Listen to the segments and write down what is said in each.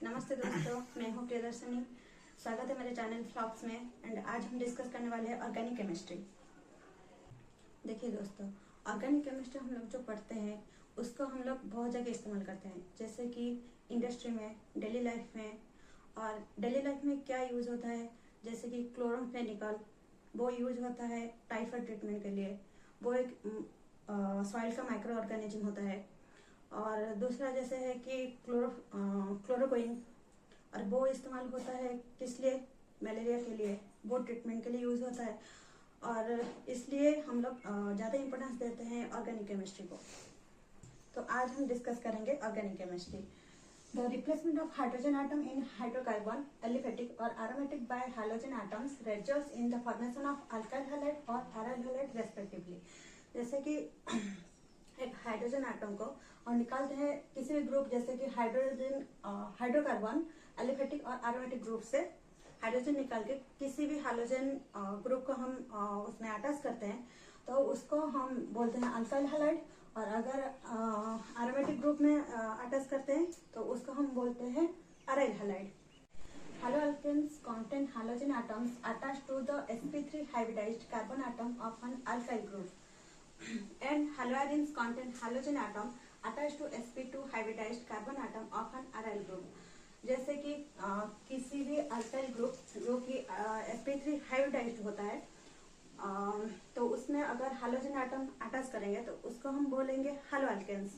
नमस्ते दोस्तों, मैं हूँ प्रियदर्शनी। स्वागत है मेरे चैनल फ्लॉप्स में। एंड आज हम डिस्कस करने वाले हैं ऑर्गेनिक केमिस्ट्री। देखिए दोस्तों, ऑर्गेनिक केमिस्ट्री हम लोग जो पढ़ते हैं उसको हम लोग बहुत जगह इस्तेमाल करते हैं, जैसे कि इंडस्ट्री में, डेली लाइफ में। और डेली लाइफ में क्या यूज़ होता है, जैसे कि क्लोरोफ्लेनिकल, वो यूज होता है टाइफाइड ट्रीटमेंट के लिए। वो एक सॉइल का माइक्रो ऑर्गेनिज्म होता है। और दूसरा जैसे है कि क्लोरोक्विन, और वो इस्तेमाल होता है किस लिए, मलेरिया के लिए, वो ट्रीटमेंट के लिए यूज़ होता है। और इसलिए हम लोग ज़्यादा इम्पोर्टेंस देते हैं ऑर्गेनिक केमिस्ट्री को। तो आज हम डिस्कस करेंगे organic chemistry. The replacement of hydrogen atom in hydrocarbon, aliphatic और aromatic by hydrogen atoms results in the formation of alkyl halide और एराइल हैलाइड रेस्पेक्टिवली। जैसे कि एक हाइड्रोजन आटम को और निकालते हैं किसी भी ग्रुप, जैसे कि हाइड्रोकार्बन, एलिफेटिक और एरोमेटिक ग्रुप से हाइड्रोजन निकाल के किसी भी हाइड्रोजन ग्रुप को हम उसमें अटैच करते हैं तो उसको हम बोलते हैं अल्काइल हैलाइड। और अगर एरोमेटिक ग्रुप में अटैच करते हैं तो उसको हम बोलते हैं aryl halide. Haloalkanes contain halogen atoms attached to the sp3 hybridized carbon atom of an alkyl group, and haloarenes contain halogen atom attached to sp2 hybridized carbon atom of an aryl group। जैसे कि किसी भी alkyl group जो कि sp3 hybridised होता है, तो उसमें अगर हाइड्रोजन एटम अटैच करेंगे तो उसको हम बोलेंगे हालोअल्केन्स।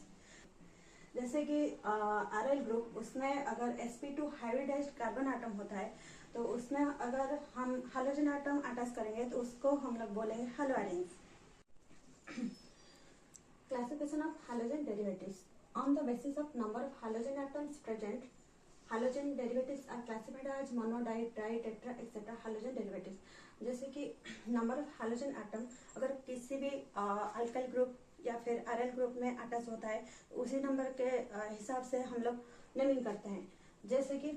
जैसे कि आरएल ग्रुप, उसमें अगर sp2 हाइब्रिडाइज्ड कार्बन एटम होता है तो उसमें अगर हम हाइड्रोजन एटम अटैच करेंगे तो उसको हम लोग बोलेंगे हालोअरेन्स। Classification of halogen derivatives. On the basis of number of halogen atoms present, halogen derivatives are classified as mono, di, tri, tetra, etc. halogen derivatives. जैसे कि नंबर ऑफ हाइड्रोजन एटम अगर किसी भी अल्काइल ग्रुप या फिर RL group में attach होता है, उसी नंबर के हिसाब से हम लोग नेमिंग करते हैं। जैसे कि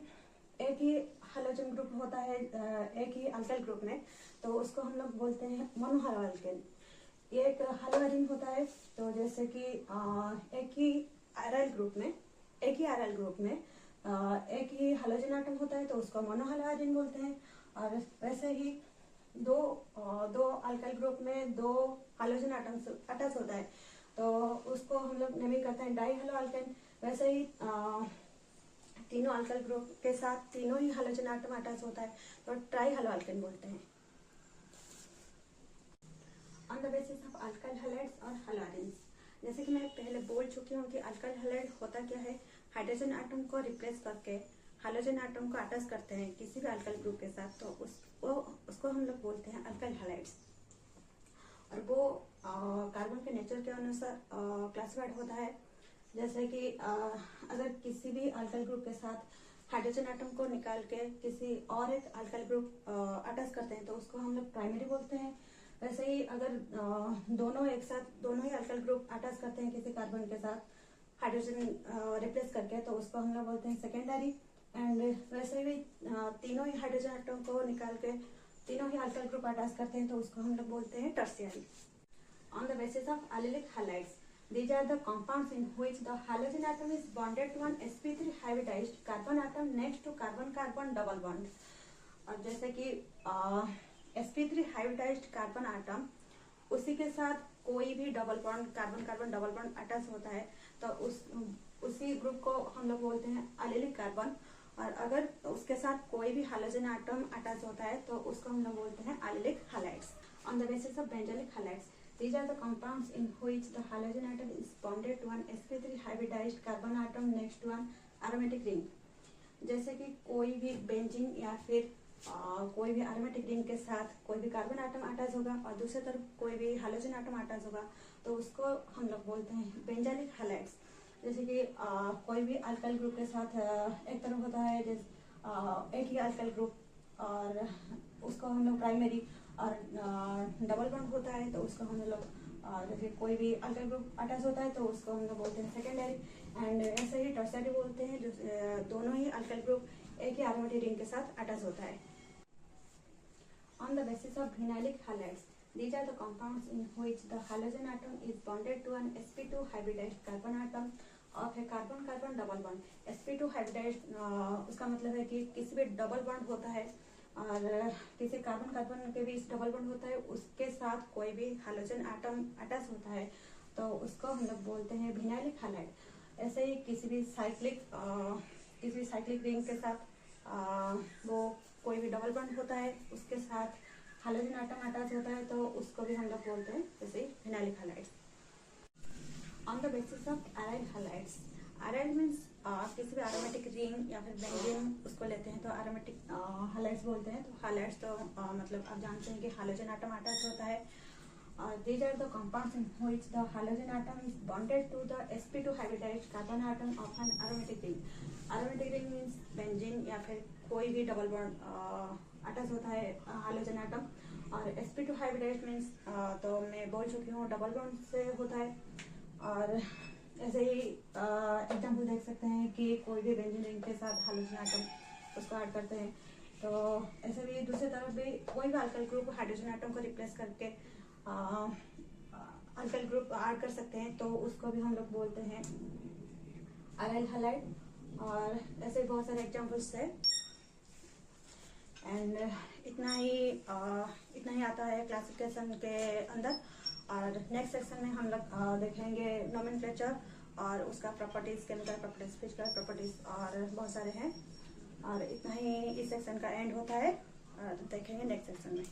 एक ही हाइड्रोजन ग्रुप होता है एक ही अल्काइल ग्रुप में, तो उसको हम लोग बोलते हैं मोनोहालोअल्केन। एक हालोअरीन होता है, तो जैसे कि एक ही आरएल ग्रुप में एक ही हाइड्रोजन एटम होता है तो उसको मोनोहालोअरीन बोलते हैं। और वैसे ही दो अल्काइल ग्रुप में दो हाइड्रोजन एटम्स अटैच होता है तो उसको हम लोग नेमिंग करते हैं डाइहालोअल्केन। वैसे ही तीनों अल्काइल ग्रुप के साथ तीनों ही हाइड्रोजन एटम अटैच होता है तो ट्राइहालोअल्केन बोलते हैं। On the basis of alkyl halides और हालोअरेन्स, जैसे कि मैं पहले बोल चुकी हूँ कि अल्काइल हैलाइड होता क्या है, हाइड्रोजन एटम को रिप्लेस करके हाइड्रोजन एटम को अटैच करते हैं किसी भी अल्काइल ग्रुप के साथ, तो उसको हम लोग बोलते हैं अल्काइल हैलाइड्स। और वो कार्बन के नेचर के अनुसार क्लासिफाइड होता है। जैसे कि अगर किसी भी अल्काइल ग्रुप के साथ हाइड्रोजन एटम को निकाल के किसी और एक अल्काइल ग्रुप अटैच करते हैं तो उसको हम लोग प्राइमरी बोलते हैं। वैसे ही अगर दोनों ही अल्काइल ग्रुप अटैच करते हैं किसी कार्बन के साथ हाइड्रोजन रिप्लेस करके तो उसको हम लोग बोलते हैं सेकेंडरी। एंड वैसे भी तीनों ही हाइड्रोजन एटम को निकाल के तीनों ही अल्काइल ग्रुप अटैच करते हैं तो उसको हम लोग बोलते हैं tertiary. On the basis of allylic halides, these are the compounds in which the halogen atom is bonded to an sp3 hybridized carbon atom next to carbon-carbon double bond। और जैसे कि sp3 हाइब्रिडाइज्ड कार्बन आटम उसी के साथ कोई भी double bond carbon carbon double bond attach होता है तो उसी ग्रुप को हम लोग बोलते हैं एलिलिक कार्बन। और अगर उसके साथ कोई भी हाइड्रोजन आटम अटैच होता है तो उसको हम लोग बोलते हैं allylic halides. On the basis of benzoic halides, these are the compounds in which the halogen atom is bonded to an sp3 hybridized carbon atom next to an aromatic ring। जैसे कि कोई भी बेंजीन या फिर कोई भी aromatic ring के साथ कोई भी कार्बन आटम अटैच होगा और दूसरी तरफ कोई भी हाइड्रोजन आटम अटैच होगा तो उसको हम लोग बोलते हैं बेंजोइक हैलाइड्स। जैसे कि कोई भी अल्काइल ग्रुप के साथ एक तरफ होता है एक ही अल्काइल ग्रुप और उसको हम लोग प्राइमरी, और डबल बॉन्ड होता है तो उसको हम लोग जैसे कोई भी अल्काइल ग्रुप अटैच होता है तो उसको हम लोग बोलते हैं सेकेंडरी। एंड ऐसे ही टर्शियरी बोलते हैं जो दोनों ही अल्काइल ग्रुप एक ही एरोमेटिक रिंग के साथ अटैच होता है। On the basis of vinylic halides, these are the compounds in which the halogen atom is bonded to an sp2 hybridized carbon atom और फिर carbon carbon double bond sp2 हाइब्रिडाइड, उसका मतलब है कि किसी भी डबल बॉन्ड होता है और किसी कार्बन कार्बन के बीच डबल बॉन्ड होता है, उसके साथ कोई भी हाइड्रोजन एटम अटैच होता है तो उसको हम लोग बोलते हैं विनाइलिक हैलाइड। ऐसे ही किसी भी साइक्लिक रिंग के साथ वो कोई भी डबल बॉन्ड होता है, उसके साथ हाइड्रोजन एटम अटैच होता है तो उसको भी हम लोग बोलते हैं जैसे vinylic halides. On the basis of aryl halides, aryl means किसी भी एरोमेटिक रिंग या फिर बेंजीन उसको लेते हैं तो एरोमेटिक हैलाइड्स बोलते हैं। तो हैलाइड्स तो मतलब आप जानते हैं कि हाइड्रोजन एटम अटैच होता है। These are the compounds in which the halogen atom is bonded to the sp2 hybridized carbon atom of an aromatic ring. Aromatic ring means benzene या फिर कोई भी डबल बॉन्ड अटैच होता है hydrogen atom. और sp2 hybridised means तो मैं बोल चुकी हूँ डबल बॉन्ड से होता है। और ऐसे ही एग्जाम्पल देख सकते हैं कि कोई भी बेंजीन रिंग के साथ हाइड्रोजन एटम उसको ऐड करते हैं। तो ऐसे भी दूसरी तरफ भी कोई भी अल्काइल ग्रुप हाइड्रोजन एटम को रिप्लेस करके अल्काइल ग्रुप ऐड कर सकते हैं तो उसको भी हम लोग बोलते हैं एराइल हैलाइड। और ऐसे बहुत सारे एग्जांपल्स है। एंड इतना ही आता है क्लासिफिकेशन के अंदर। और नेक्स्ट सेक्शन में हम लोग देखेंगे नोमेनक्लेचर और उसका properties, chemical properties, physical properties और बहुत सारे हैं। और इतना ही इस सेक्शन का एंड होता है और देखेंगे नेक्स्ट सेक्शन में।